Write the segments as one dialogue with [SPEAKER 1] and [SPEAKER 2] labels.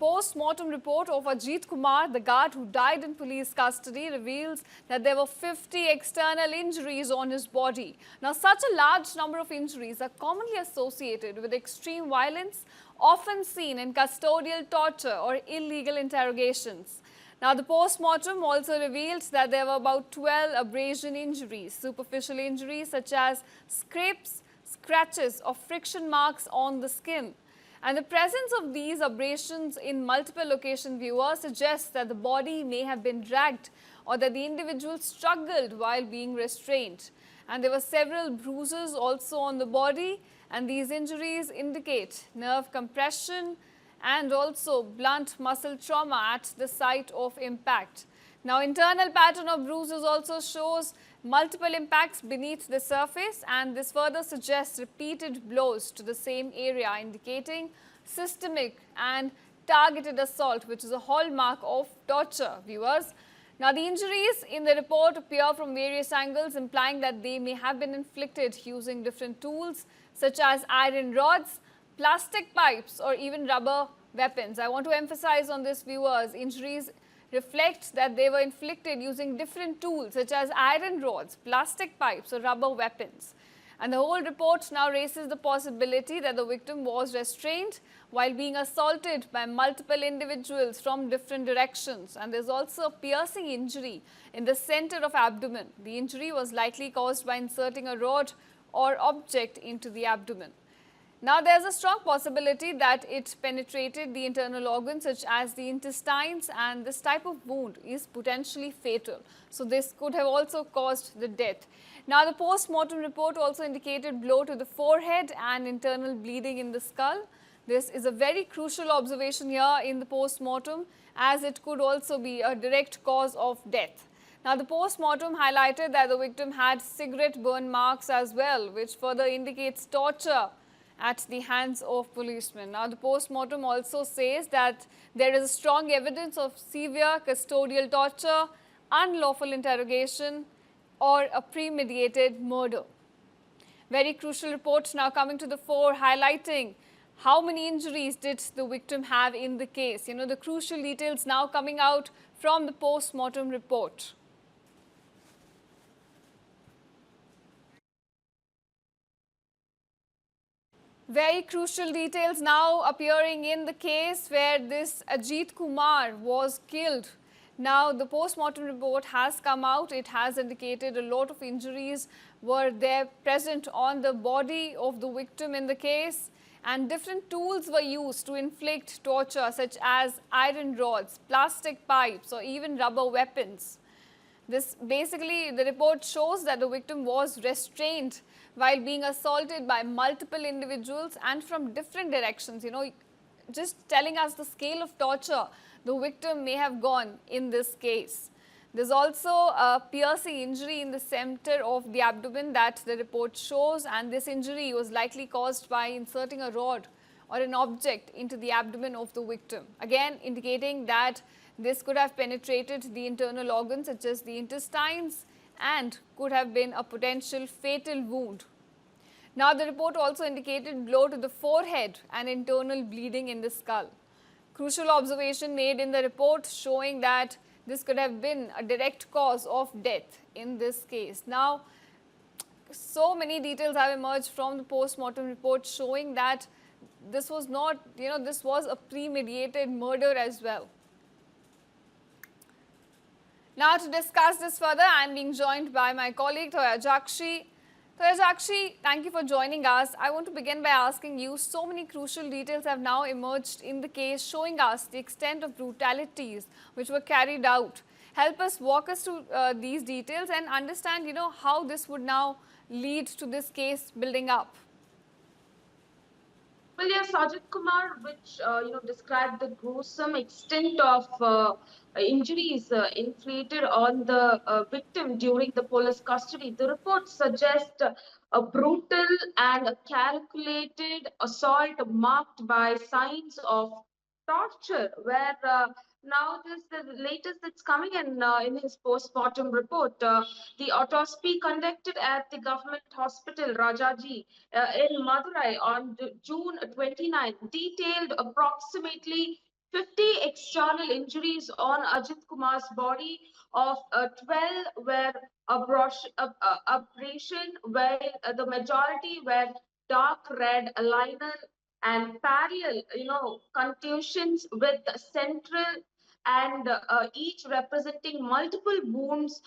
[SPEAKER 1] post-mortem report of Ajith Kumar, the guard who died in police custody, reveals that there were 50 external injuries on his body. Now, such a large number of injuries are commonly associated with extreme violence, often seen in custodial torture or illegal interrogations. Now, the post-mortem also revealed that there were about 12 abrasion injuries, superficial injuries such as scrapes, scratches or friction marks on the skin. And the presence of these abrasions in multiple location viewers suggests that the body may have been dragged or that the individual struggled while being restrained. And there were several bruises also on the body, and these injuries indicate nerve compression and also blunt muscle trauma at the site of impact. Now, internal pattern of bruises also shows multiple impacts beneath the surface, and this further suggests repeated blows to the same area, indicating systemic and targeted assault, which is a hallmark of torture, viewers. Now, the injuries in the report appear from various angles, implying that they may have been inflicted using different tools such as iron rods, plastic pipes or even rubber weapons. I want to emphasize on this, viewers, injuries reflect that they were inflicted using different tools such as iron rods, plastic pipes or rubber weapons. And the whole report now raises the possibility that the victim was restrained while being assaulted by multiple individuals from different directions. And there's also a piercing injury in the center of abdomen. The injury was likely caused by inserting a rod or object into the abdomen. Now, there's a strong possibility that it penetrated the internal organs such as the intestines, and this type of wound is potentially fatal. So, this could have also caused the death. Now, the post-mortem report also indicated blow to the forehead and internal bleeding in the skull. This is a very crucial observation here in the post-mortem, as it could also be a direct cause of death. Now, the post-mortem highlighted that the victim had cigarette burn marks as well, which further indicates torture at the hands of policemen. Now, the post-mortem also says that there is strong evidence of severe custodial torture, unlawful interrogation or a premeditated murder. Very crucial report now coming to the fore, highlighting how many injuries did the victim have in the case. You know, the crucial details now coming out from the post-mortem report. Very crucial details now appearing in the case where this Ajith Kumar was killed. Now, the post-mortem report has come out. It has indicated a lot of injuries were there present on the body of the victim in the case, and different tools were used to inflict torture such as iron rods, plastic pipes or even rubber weapons. This basically, the report shows that the victim was restrained while being assaulted by multiple individuals and from different directions. You know, just telling us the scale of torture the victim may have gone in this case. There's also a piercing injury in the center of the abdomen that the report shows, and this injury was likely caused by inserting a rod or an object into the abdomen of the victim. Again, indicating that this could have penetrated the internal organs such as the intestines and could have been a potential fatal wound. Now, the report also indicated blow to the forehead and internal bleeding in the skull. Crucial observation made in the report showing that this could have been a direct cause of death in this case. Now, so many details have emerged from the post-mortem report showing that this was not, this was a premeditated murder as well. Now, to discuss this further, I am being joined by my colleague Thoya Jakshi. Thoya Jakshi, thank you for joining us. I want to begin by asking you, so many crucial details have now emerged in the case showing us the extent of brutalities which were carried out. Help us walk us through these details and understand, how this would now lead to this case building up.
[SPEAKER 2] Well, yes, Ajith Kumar, which described the gruesome extent of injuries inflicted on the victim during the police custody. The report suggests a brutal and a calculated assault marked by signs of torture, where now this the latest that's coming in his post-mortem report. The autopsy conducted at the government hospital Rajaji in Madurai on June 29 detailed approximately 50 external injuries on Ajith Kumar's body, of 12 were abrasion, while the majority were dark red liner and parallel, contusions with central, and each representing multiple wounds,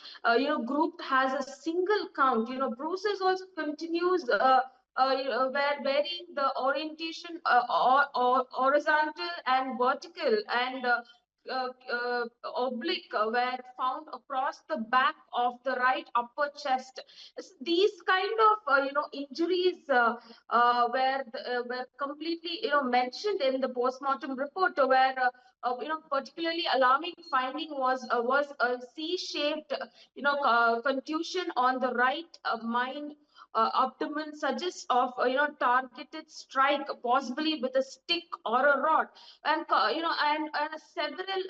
[SPEAKER 2] grouped has a single count. Bruises also continues, where varying the orientation, or horizontal and vertical, and oblique, were found across the back of the right upper chest. These kind of injuries were completely mentioned in the postmortem report, where particularly alarming finding was a C-shaped contusion on the right mind abdomen, suggests of targeted strike, possibly with a stick or a rod, and several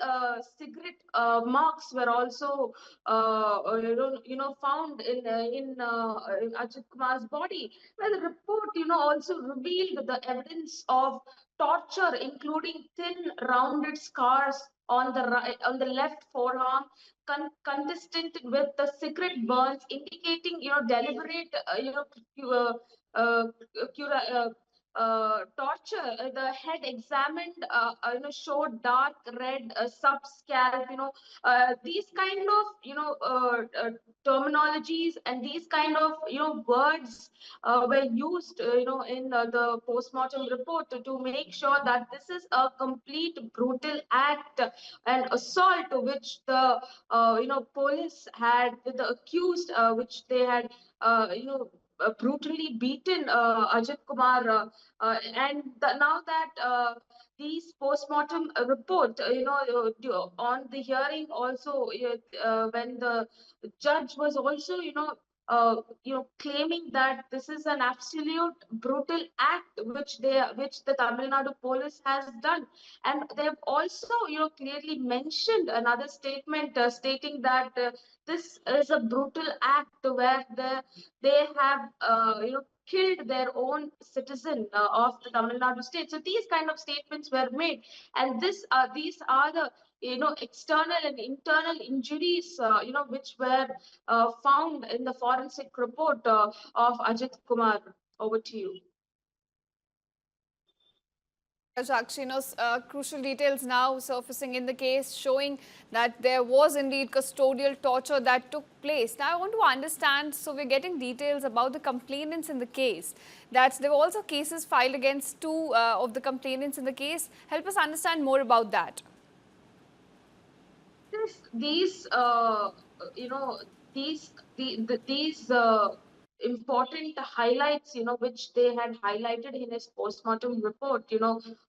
[SPEAKER 2] cigarette marks were also found in Ajit Kumar's body. Well, the report also revealed the evidence of torture, including thin rounded scars on the right, on the left forearm, consistent with the cigarette burns, indicating deliberate uh, uh, torture. The head examined, showed dark red subscalp. These kind of terminologies and these kind of words were used, in the postmortem report, to make sure that this is a complete brutal act and assault which the police had, with the accused, which they had brutally beaten Ajit Kumar, and now that these postmortem report, on the hearing also, when the judge was also claiming that this is an absolute brutal act which the Tamil Nadu police has done, and they've also clearly mentioned another statement, stating that this is a brutal act where they have killed their own citizen of the Tamil Nadu state. So these kind of statements were made, and these are the external and internal injuries which were found in the forensic report of Ajit Kumar. Over to you.
[SPEAKER 1] Sakshi, crucial details now surfacing in the case, showing that there was indeed custodial torture that took place. Now, I want to understand, so we're getting details about the complainants in the case, that there were also cases filed against two of the complainants in the case. Help us understand more about that.
[SPEAKER 2] These these important highlights, which they had highlighted in his postmortem report,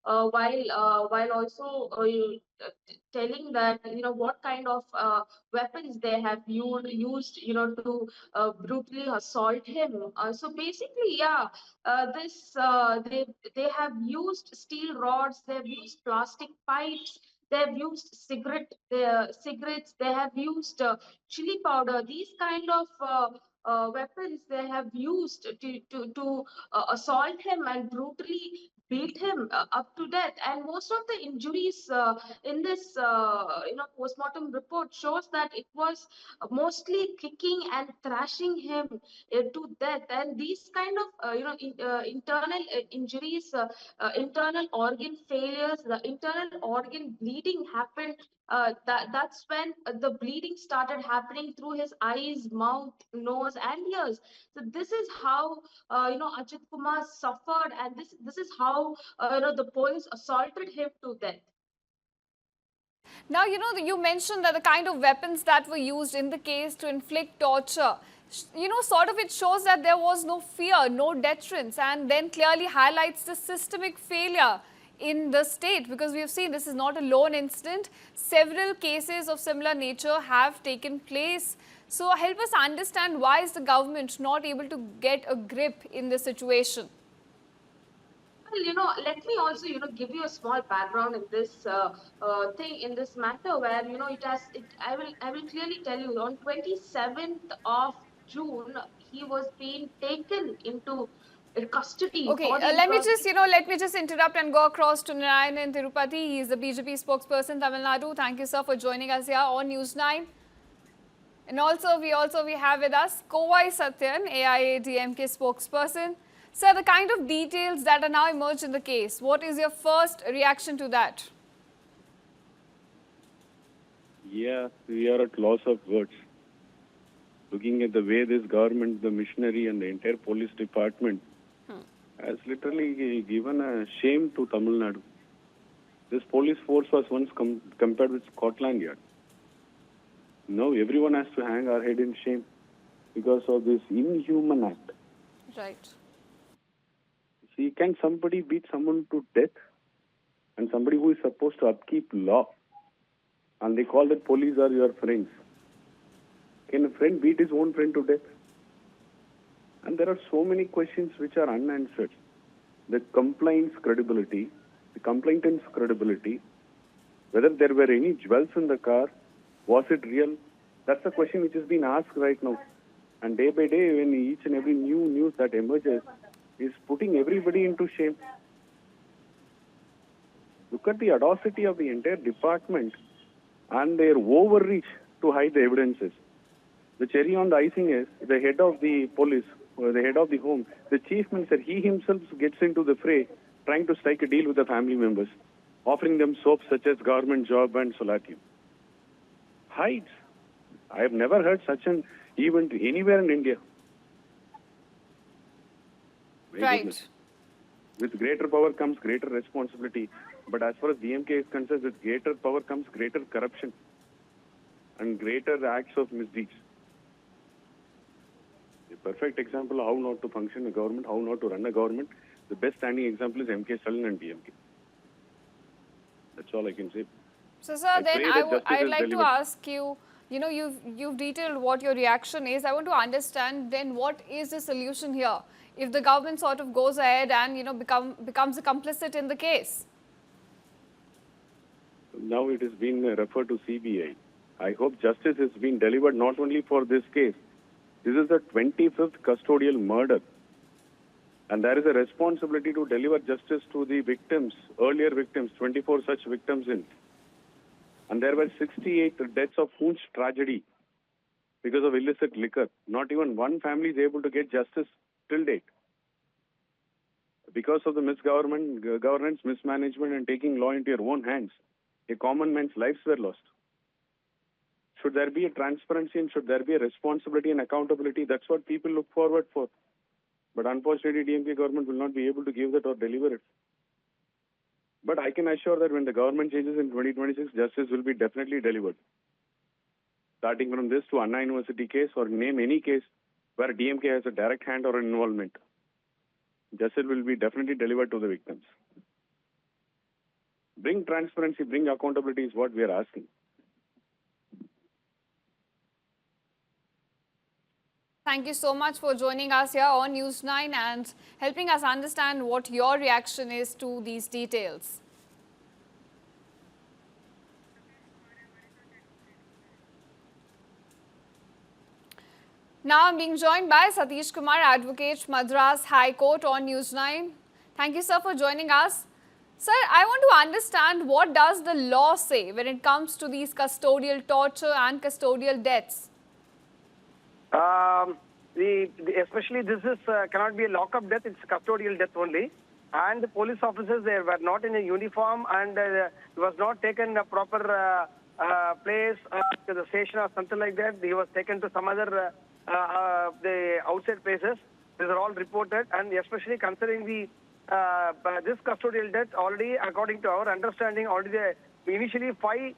[SPEAKER 2] while also telling that what kind of weapons they have used, to brutally assault him. So basically, yeah, this they have used steel rods, they have used plastic pipes, they have used cigarettes, they have used chili powder. These kind of weapons they have used to assault him and brutally beat him up to death. And most of the injuries in this postmortem report shows that it was mostly kicking and thrashing him to death. And these kind of internal injuries, internal organ failures, the internal organ bleeding happened. That's when the bleeding started happening through his eyes, mouth, nose, and ears. So this is how Ajit Kumar suffered, and this is how the police assaulted him to death.
[SPEAKER 1] Now, you mentioned that the kind of weapons that were used in the case to inflict torture, sort of it shows that there was no fear, no deterrence, and then clearly highlights the systemic failure in the state, because we have seen this is not a lone incident. Several cases of similar nature have taken place. So help us understand, why is the government not able to get a grip in the situation?
[SPEAKER 2] Well, let me also, give you a small background in this thing, in this matter, where, it has, I will clearly tell you, on 27th of June, he was being taken into custody
[SPEAKER 1] Okay,
[SPEAKER 2] for the
[SPEAKER 1] let me just interrupt and go across to Narayan in Tirupati. He is the BJP spokesperson, Tamil Nadu. Thank you, sir, for joining us here on News9. And also we have with us Kovai Satyan, AIADMK spokesperson. Sir, the kind of details that are now emerged in the case, what is your first reaction to that?
[SPEAKER 3] Yeah, we are at loss of words. Looking at the way this government, the missionary and the entire police department has literally given a shame to Tamil Nadu. This police force was once compared with Scotland Yard. Now everyone has to hang our head in shame because of this inhuman act.
[SPEAKER 1] Right.
[SPEAKER 3] See, can somebody beat someone to death? And somebody who is supposed to upkeep law, and they call that police are your friends. Can a friend beat his own friend to death? And there are so many questions which are unanswered. The complaint's credibility, the complainant's credibility, whether there were any jewels in the car, was it real? That's the question which is being asked right now. And day by day, when each and every new news that emerges is putting everybody into shame. Look at the audacity of the entire department and their overreach to hide the evidences. The cherry on the icing is the head of the police, or the head of the home, the chief minister, he himself gets into the fray, trying to strike a deal with the family members, offering them soaps such as government job and solatium. Hides. I have never heard such an event anywhere in India. My
[SPEAKER 1] Right.
[SPEAKER 3] goodness. With greater power comes greater responsibility. But as far as DMK is concerned, with greater power comes greater corruption and greater acts of misdeeds. A perfect example of how not to function a government, how not to run a government. The best standing example is MK Stalin and DMK. That's all I can say.
[SPEAKER 1] So, sir,
[SPEAKER 3] I
[SPEAKER 1] then
[SPEAKER 3] pray that justice
[SPEAKER 1] I'd
[SPEAKER 3] is
[SPEAKER 1] like to
[SPEAKER 3] delivered.
[SPEAKER 1] ask you, you've detailed what your reaction is. I want to understand then what is the solution here if the government sort of goes ahead and, becomes a complicit in the case?
[SPEAKER 3] Now it is being referred to CBI. I hope justice is being delivered not only for this case. This is the 25th custodial murder. And there is a responsibility to deliver justice to the victims, earlier victims, 24 such victims in. And there were 68 deaths of Hoonch tragedy because of illicit liquor. Not even one family is able to get justice till date. Because of the governance, mismanagement, and taking law into your own hands, a common man's lives were lost. Should there be a transparency and should there be a responsibility and accountability? That's what people look forward for. But unfortunately, DMK government will not be able to give that or deliver it. But I can assure that when the government changes in 2026, justice will be definitely delivered. Starting from this to Anna University case or name any case where DMK has a direct hand or involvement, justice will be definitely delivered to the victims. Bring transparency, bring accountability is what we are asking.
[SPEAKER 1] Thank you so much for joining us here on News9 and helping us understand what your reaction is to these details. Now I'm being joined by Ajith Kumar, Advocate, Madras High Court on News9. Thank you, sir, for joining us. Sir, I want to understand what does the law say when it comes to these custodial torture and custodial deaths?
[SPEAKER 4] Especially this is cannot be a lock-up death, it's custodial death only. And the police officers, they were not in a uniform and was not taken a proper place to the station or something like that. He was taken to some other the outside places. These are all reported, and especially considering the this custodial death, already according to our understanding, already initially 5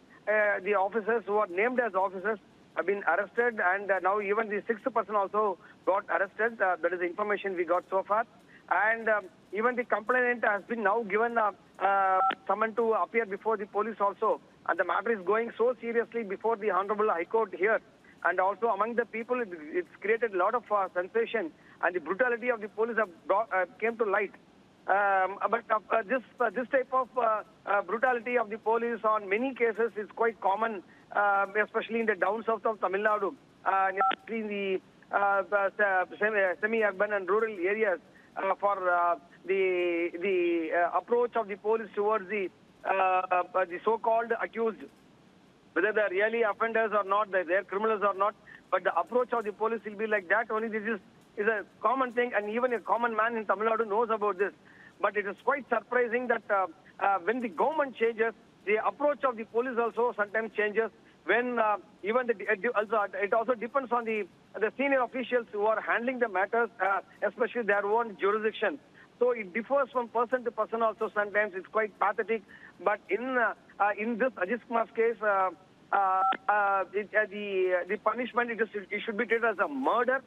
[SPEAKER 4] the officers who are named as officers have been arrested, and now even the 6th person also got arrested. That is the information we got so far. And even the complainant has been now given someone to appear before the police also. And the matter is going so seriously before the Honorable High Court here. And also among the people, it's created a lot of sensation. And the brutality of the police came to light. But this type of brutality of the police on many cases is quite common, especially in the down south of Tamil Nadu, in the semi-urban and rural areas. the approach of the police towards the so-called accused, whether they're really offenders or not, they're criminals or not. But the approach of the police will be like that. Only this is a common thing, and even a common man in Tamil Nadu knows about this. But it is quite surprising that when the government changes, the approach of the police also sometimes changes. When it also depends on the senior officials who are handling the matters, especially their own jurisdiction. So it differs from person to person also. Sometimes it's quite pathetic. But in this Ajith Kumar's case, the punishment it should be treated as a murder,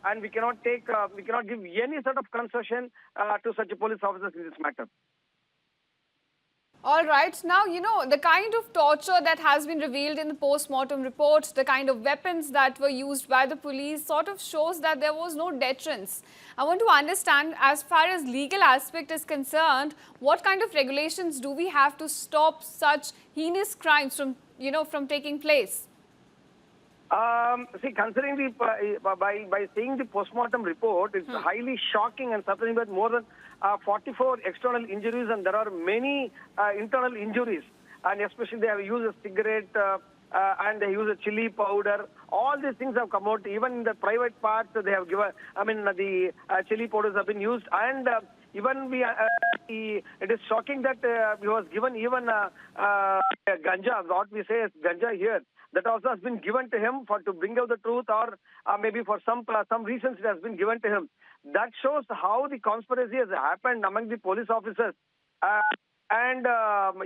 [SPEAKER 4] and we cannot give any sort of concession to such a police officers in this matter.
[SPEAKER 1] All right. Now, the kind of torture that has been revealed in the post-mortem report, the kind of weapons that were used by the police sort of shows that there was no deterrence. I want to understand, as far as legal aspect is concerned, what kind of regulations do we have to stop such heinous crimes from taking place?
[SPEAKER 4] See, considering by seeing the post-mortem report, it's highly shocking and surprising that more than 44 external injuries, and there are many internal injuries. And especially they have used a cigarette and they use a chili powder. All these things have come out. Even in the private parts, they have given. The chili powders have been used, and even it is shocking that he was given even ganja. What we say is ganja here. That also has been given to him to bring out the truth, or maybe for some reasons it has been given to him. That shows how the conspiracy has happened among the police officers, and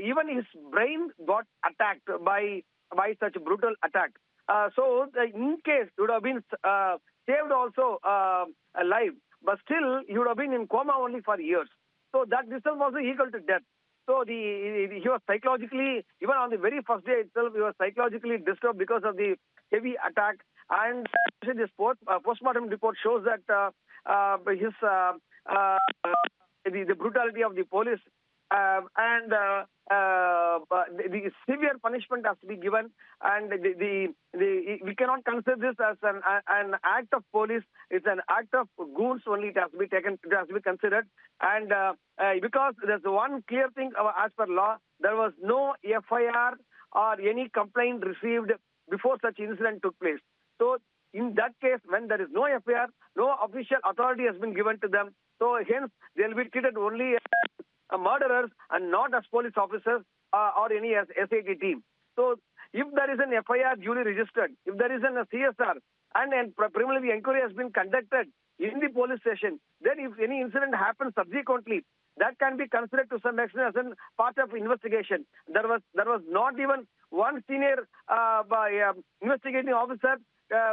[SPEAKER 4] even his brain got attacked by such a brutal attack. So in case he would have been saved also alive, but still he would have been in coma only for years. So that itself was equal to death. So he was psychologically, even on the very first day itself, he was psychologically disturbed because of the heavy attack. And this postmortem report shows that the brutality of the police and the severe punishment has to be given, and we cannot consider this as an act of police. It's an act of goons only. It has to be considered, and because there's one clear thing as per law, there was no FIR or any complaint received before such incident took place. So in that case, when there is no FIR, no official authority has been given to them. So hence they will be treated only as murderers and not as police officers or any as SAT team. So if there is an FIR duly registered, if there is a CSR and preliminary inquiry has been conducted in the police station, then if any incident happens subsequently, that can be considered to some extent as a part of investigation. There was not even one senior investigating officer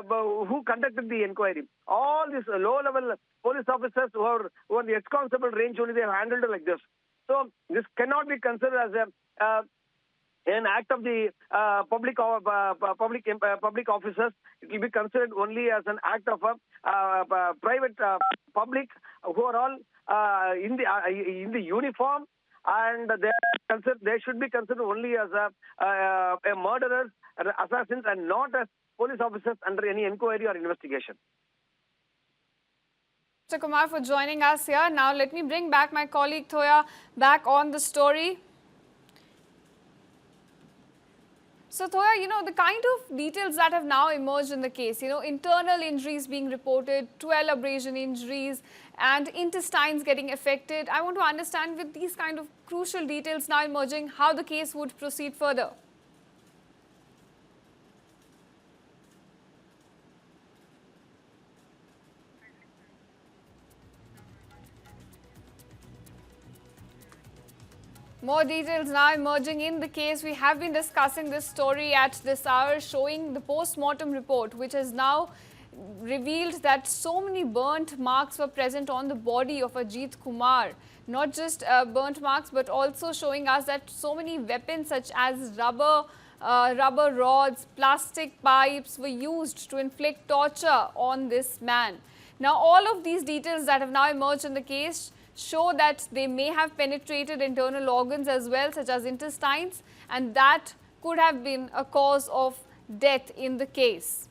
[SPEAKER 4] who conducted the inquiry. All these low-level police officers who are the ex-constable range only, they have handled it like this. So this cannot be considered as an act of the public officers. It will be considered only as an act of a private public who are all in the uniform, and they should be considered only as a murderers, assassins, and not as police officers under any inquiry or investigation.
[SPEAKER 1] Mr. Kumar, for joining us here. Now let me bring back my colleague Thoya back on the story. So Thoya, the kind of details that have now emerged in the case, internal injuries being reported, 12 abrasion injuries and intestines getting affected. I want to understand, with these kind of crucial details now emerging, how the case would proceed further. More details now emerging in the case. We have been discussing this story at this hour, showing the post-mortem report, which has now revealed that so many burnt marks were present on the body of Ajith Kumar. Not just burnt marks, but also showing us that so many weapons such as rubber rods, plastic pipes were used to inflict torture on this man. Now, all of these details that have now emerged in the case show that they may have penetrated internal organs as well, such as intestines, and that could have been a cause of death in the case.